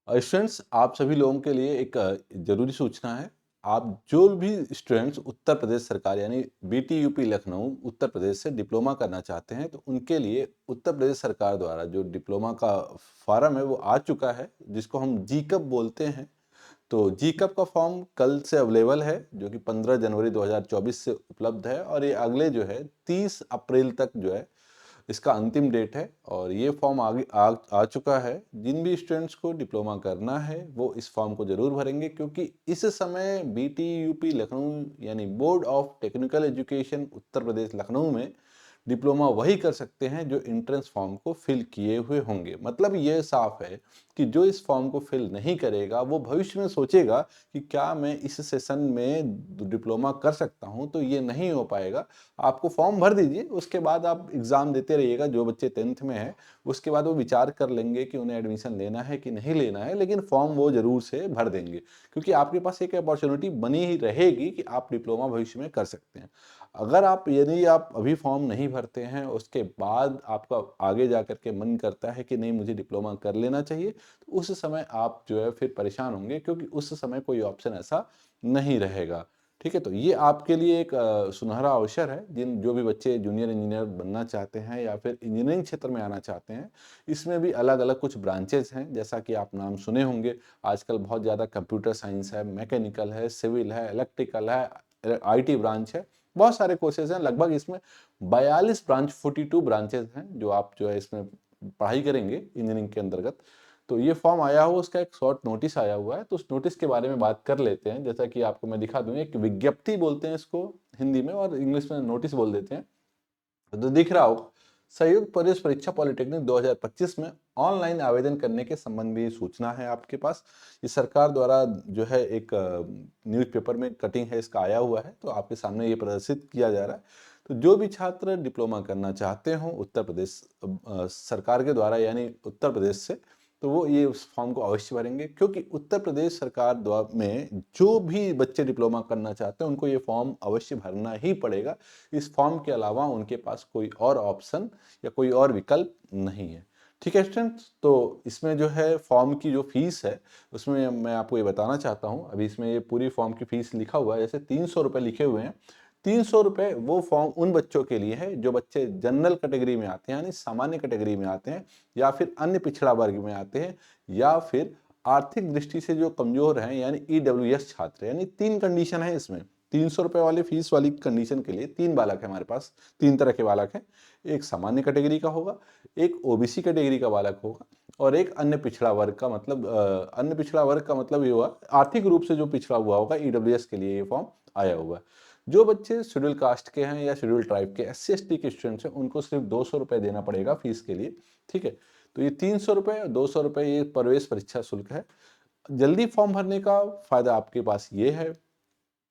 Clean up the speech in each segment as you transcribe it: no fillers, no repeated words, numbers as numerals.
Students, आप सभी लोगों के लिए एक ज़रूरी सूचना है। आप जो भी स्टूडेंट्स उत्तर प्रदेश सरकार यानी बीटीयूपी लखनऊ उत्तर प्रदेश से डिप्लोमा करना चाहते हैं, तो उनके लिए उत्तर प्रदेश सरकार द्वारा जो डिप्लोमा का फॉर्म है वो आ चुका है, जिसको हम जीकप बोलते हैं। तो जीकप का फॉर्म कल से अवेलेबल है, जो कि 15 जनवरी 2024 से उपलब्ध है, और ये अगले जो है 30 अप्रैल तक जो है इसका अंतिम डेट है। और ये फॉर्म आगे आ चुका है। जिन भी स्टूडेंट्स को डिप्लोमा करना है वो इस फॉर्म को ज़रूर भरेंगे, क्योंकि इस समय बीटीयूपी लखनऊ यानी board of technical education Uttar Pradesh Lucknow में डिप्लोमा वही कर सकते हैं जो एंट्रेंस फॉर्म को फिल किए हुए होंगे। मतलब ये साफ है कि जो इस फॉर्म को फिल नहीं करेगा वो भविष्य में सोचेगा कि क्या मैं इस सेशन में डिप्लोमा कर सकता हूं, तो ये नहीं हो पाएगा। आपको फॉर्म भर दीजिए, उसके बाद आप एग्ज़ाम देते रहिएगा। जो बच्चे 10th में है उसके बाद वो विचार कर लेंगे कि उन्हें एडमिशन लेना है कि नहीं लेना है, लेकिन फॉर्म वो ज़रूर से भर देंगे, क्योंकि आपके पास एक अपॉर्चुनिटी बनी ही रहेगी कि आप डिप्लोमा भविष्य में कर सकते हैं। अगर आप यदि आप अभी फॉर्म नहीं भरते हैं, उसके बाद आपका आगे जा कर के मन करता है कि नहीं मुझे डिप्लोमा कर लेना चाहिए, तो उस समय आप जो है फिर परेशान होंगे, क्योंकि उस समय कोई ऑप्शन ऐसा नहीं रहेगा। ठीक है? तो ये आपके लिए एक सुनहरा अवसर है। जो भी बच्चे जूनियर इंजीनियर बनना चाहते हैं या फिर इंजीनियरिंग क्षेत्र में आना चाहते हैं, इसमें भी अलग-अलग कुछ ब्रांचेज़ हैं, जैसा कि आप नाम सुने होंगे। आजकल बहुत ज़्यादा कंप्यूटर साइंस है, मैकेनिकल है, सिविल है, इलेक्ट्रिकल है, आईटी ब्रांच है। बहुत सारे कोर्सेज़ हैं, लगभग इसमें 42 ब्रांच 42 ब्रांचेज़ हैं, जो आप जो है इसमें पढ़ाई करेंगे इंजीनियरिंग के अंतर्गत। तो ये फॉर्म आया हुआ, उसका एक शॉर्ट नोटिस आया हुआ है, तो उस नोटिस के बारे में बात कर लेते हैं। जैसा कि आपको मैं दिखा दूँ, एक विज्ञप्ति बोलते हैं इसको हिंदी में, और इंग्लिश में नोटिस बोल देते हैं। तो दिख रहा होगा, संयुक्त प्रवेश परीक्षा पॉलिटेक्निक 2025 में ऑनलाइन आवेदन करने के संबंधी सूचना है आपके पास। ये सरकार द्वारा जो है एक न्यूज़पेपर में कटिंग है इसका आया हुआ है, तो आपके सामने ये प्रदर्शित किया जा रहा है। तो जो भी छात्र डिप्लोमा करना चाहते हों उत्तर प्रदेश सरकार के द्वारा यानी उत्तर प्रदेश से, तो वो ये उस फॉर्म को अवश्य भरेंगे, क्योंकि उत्तर प्रदेश सरकार द्वारा में जो भी बच्चे डिप्लोमा करना चाहते हैं उनको ये फॉर्म अवश्य भरना ही पड़ेगा। इस फॉर्म के अलावा उनके पास कोई और ऑप्शन या कोई और विकल्प नहीं है। ठीक है स्टूडेंट्स, तो इसमें जो है फॉर्म की जो फीस है, उसमें मैं आपको ये बताना चाहता हूँ। अभी इसमें ये पूरी फॉर्म की फीस लिखा हुआ है, जैसे 300 रुपये लिखे हुए हैं। 300 रुपये वो फॉर्म उन बच्चों के लिए है जो बच्चे जनरल कैटेगरी में आते हैं, यानी सामान्य कैटेगरी में आते हैं, या फिर अन्य पिछड़ा वर्ग में आते हैं, या फिर आर्थिक दृष्टि से जो कमजोर हैं यानी ईडब्ल्यूएस छात्र। यानी 3 कंडीशन है इसमें। 300 रुपये वाली फीस वाली कंडीशन के लिए 3 बालक है हमारे पास। 3 तरह के बालक हैं। एक सामान्य कैटेगरी का होगा, एक ओबीसी कैटेगरी का बालक होगा, और एक अन्य पिछड़ा वर्ग का। मतलब अन्य पिछड़ा वर्ग का मतलब ये हुआ आर्थिक रूप से जो पिछड़ा हुआ होगा, ईडब्ल्यूएस के लिए ये फॉर्म आया हुआ है। जो बच्चे शेड्यूल कास्ट के हैं या शेड्यूल ट्राइब के एससी एसटी के स्टूडेंट्स हैं, उनको सिर्फ 200 रुपये देना पड़ेगा फीस के लिए। ठीक है? तो ये 300 रुपये और 200 रुपये ये प्रवेश परीक्षा शुल्क है। जल्दी फॉर्म भरने का फ़ायदा आपके पास ये है,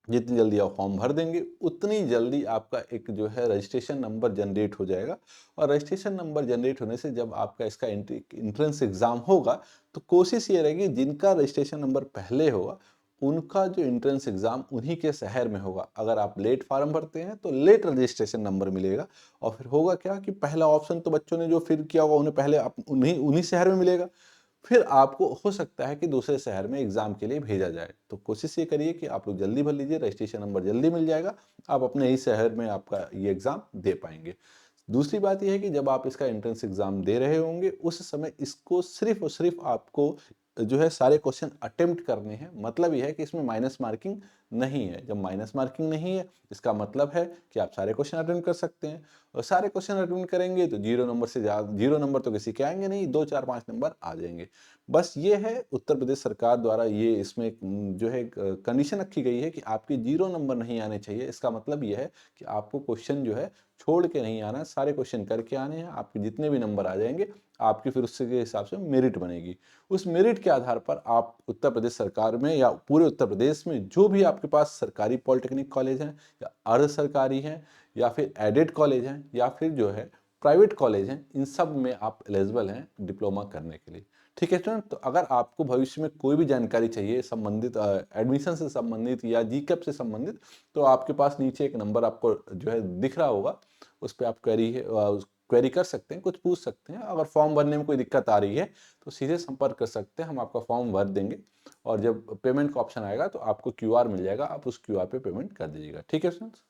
जितनी जल्दी आप फॉर्म भर देंगे उतनी जल्दी आपका एक जो है रजिस्ट्रेशन नंबर जनरेट हो जाएगा। और रजिस्ट्रेशन नंबर जनरेट होने से जब आपका इसका एंट्रेंस एग्ज़ाम होगा, तो कोशिश ये रहेगी जिनका रजिस्ट्रेशन नंबर पहले होगा उनका जो एंट्रेंस एग्ज़ाम उन्हीं के शहर में होगा। अगर आप लेट फॉर्म भरते हैं तो लेट रजिस्ट्रेशन नंबर मिलेगा, और फिर होगा क्या कि पहला ऑप्शन तो बच्चों ने जो फिल किया होगा उन्हें पहले उन्हीं उन्हीं शहर में मिलेगा। फिर आपको हो सकता है कि दूसरे शहर में एग्ज़ाम के लिए भेजा जाए। तो कोशिश ये करिए कि आप लोग जल्दी भर लीजिए, रजिस्ट्रेशन नंबर जल्दी मिल जाएगा। आप अपने ही शहर में आपका ये एग्ज़ाम दे पाएँगे। दूसरी बात ये है कि जब आप इसका एंट्रेंस एग्ज़ाम दे रहे होंगे, उस समय इसको सिर्फ़ और सिर्फ़ आपको जो है सारे क्वेश्चन अटेम्प्ट करने हैं। मतलब ये है कि इसमें माइनस मार्किंग नहीं है। जब माइनस मार्किंग नहीं है, इसका मतलब है कि आप सारे क्वेश्चन अटेम्प्ट कर सकते हैं, और सारे क्वेश्चन अटेम्प्ट करेंगे तो 0 नंबर से 0 नंबर तो किसी के आएँगे नहीं, 2, 4, 5 नंबर आ जाएँगे। बस ये है उत्तर प्रदेश सरकार द्वारा ये इसमें एक जो है एक कंडीशन रखी गई है कि आपके 0 नंबर नहीं आने चाहिए। इसका मतलब ये है कि आपको क्वेश्चन जो है छोड़ के नहीं आना है, सारे क्वेश्चन करके आने हैं। आपके जितने भी नंबर आ जाएँगे, आपकी फिर उससे के हिसाब से मेरिट बनेगी। उस मेरिट के आधार पर आप उत्तर प्रदेश सरकार में या पूरे उत्तर प्रदेश में जो भी आपके पास सरकारी पॉलिटेक्निक कॉलेज हैं, या अर्ध सरकारी हैं, या फिर एडेड कॉलेज हैं, या फिर जो है प्राइवेट कॉलेज हैं, इन सब में आप एलिजिबल हैं डिप्लोमा करने के लिए। ठीक है स्टूडेंट, तो अगर आपको भविष्य में कोई भी जानकारी चाहिए संबंधित एडमिशन से संबंधित या जीकेप से संबंधित, तो आपके पास नीचे एक नंबर आपको जो है दिख रहा होगा, उस पे आप क्वेरी कर सकते हैं, कुछ पूछ सकते हैं। अगर फॉर्म भरने में कोई दिक्कत आ रही है तो सीधे संपर्क कर सकते हैं, हम आपका फॉर्म भर देंगे और जब पेमेंट का ऑप्शन आएगा तो आपको क्यूआर मिल जाएगा, आप उस क्यूआर पे पेमेंट कर दीजिएगा। ठीक है फ्रेंड्स।